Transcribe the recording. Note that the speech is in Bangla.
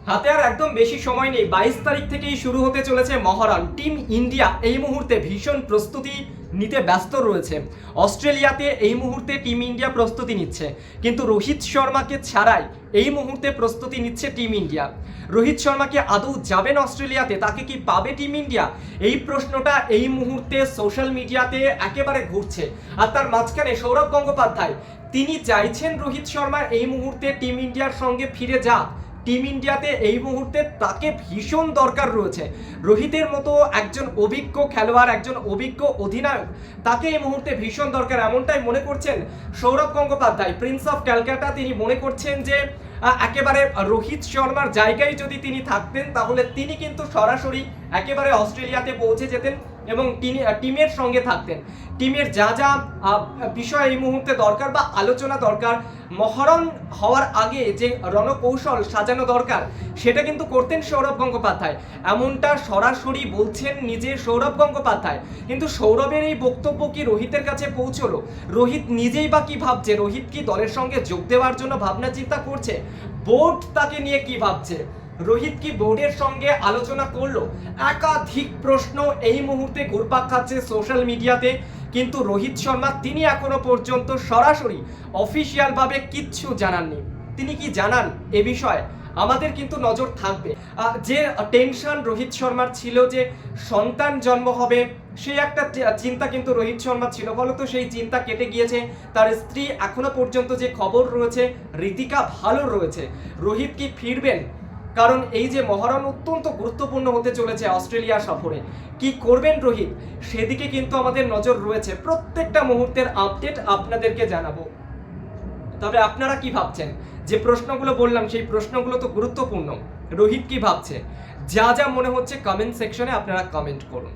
হাতে আর একদম বেশি সময় নেই। 22 তারিখ থেকেই শুরু হতে চলেছে মহরণ। টিম ইন্ডিয়া এই মুহূর্তে ভীষণ প্রস্তুতি নিতে ব্যস্ত রয়েছে। অস্ট্রেলিয়াতে এই মুহূর্তে টিম ইন্ডিয়া প্রস্তুতি নিচ্ছে, কিন্তু রোহিত শর্মাকে ছাড়াই এই মুহূর্তে প্রস্তুতি নিচ্ছে টিম ইন্ডিয়া। রোহিত শর্মাকে আদৌ যাবেন অস্ট্রেলিয়াতে? তাকে কি পাবে টিম ইন্ডিয়া? এই প্রশ্নটা এই মুহূর্তে সোশ্যাল মিডিয়াতে একেবারে ঘুরছে। আর তার মাঝখানে সৌরভ গঙ্গোপাধ্যায় তিনি চাইছেন রোহিত শর্মা এই মুহূর্তে টিম ইন্ডিয়ার সঙ্গে ফিরে যাক। টিম ইন্ডিয়াতে এই মুহূর্তে তাকে ভীষণ দরকার রয়েছে। রোহিতের মতো একজন অভিজ্ঞ খেলোয়াড়, একজন অভিজ্ঞ অধিনায়ক, তাকে এই মুহূর্তে ভীষণ দরকার, এমনটাই মনে করছেন সৌরভ গঙ্গোপাধ্যায়, প্রিন্স অফ ক্যালকাটা। তিনি মনে করছেন যে একেবারে রোহিত শর্মার জায়গায় যদি তিনি থাকতেন তাহলে তিনি কিন্তু সরাসরি একেবারে অস্ট্রেলিয়াতে পৌঁছে যেতেন এবং টিমের সঙ্গে থাকতেন। টিমের যা যা বিষয় এই মুহূর্তে দরকার বা আলোচনা দরকার, মহরণ হওয়ার আগে যে রণকৌশল সাজানো দরকার, সেটা কিন্তু করতেন সৌরভ গঙ্গোপাধ্যায়। এমনটা সরাসরি বলছেন নিজে সৌরভ গঙ্গোপাধ্যায়। কিন্তু সৌরভের এই বক্তব্য কি রোহিতের কাছে পৌঁছলো? রোহিত নিজেই বা কি ভাবছে? রোহিত কি দলের সঙ্গে যোগ দেওয়ার জন্য ভাবনা চিন্তা করছে? বোর্ড তাকে নিয়ে কি ভাবছে? রোহিত কি বোর্ডের সঙ্গে আলোচনা করলো? একাধিক প্রশ্ন এই মুহূর্তে ঘুরপাক খাচ্ছে সোশ্যাল মিডিয়াতে। কিন্তু রোহিত শর্মা তিনি এখনো পর্যন্ত সরাসরি অফিসিয়াল ভাবে কিচ্ছু জানাননি। তিনি কি জানান এ বিষয়ে আমাদের কিন্তু নজর থাকবে। যে টেনশন রোহিত শর্মার ছিল যে সন্তান জন্ম হবে, সেই একটা চিন্তা কিন্তু রোহিত শর্মা ছিল, ফলত সেই চিন্তা কেটে গিয়েছে। তার স্ত্রী এখনো পর্যন্ত যে খবর রয়েছে, ঋতিকা ভালো রয়েছে। রোহিত কি ফিরবেন? কারণ এই যে মহরণ অত্যন্ত গুরুত্বপূর্ণ হতে চলেছে অস্ট্রেলিয়া সফরে, কি করবেন রোহিত, সেদিকে কিন্তু আমাদের নজর রয়েছে। প্রত্যেকটা মুহূর্তের আপডেট আপনাদেরকে জানাবো। তবে আপনারা কি ভাবছেন? যে প্রশ্নগুলো বললাম সেই প্রশ্নগুলো তো গুরুত্বপূর্ণ। রোহিত কি ভাবছে? যা যা মনে হচ্ছে কমেন্ট সেকশনে আপনারা কমেন্ট করুন।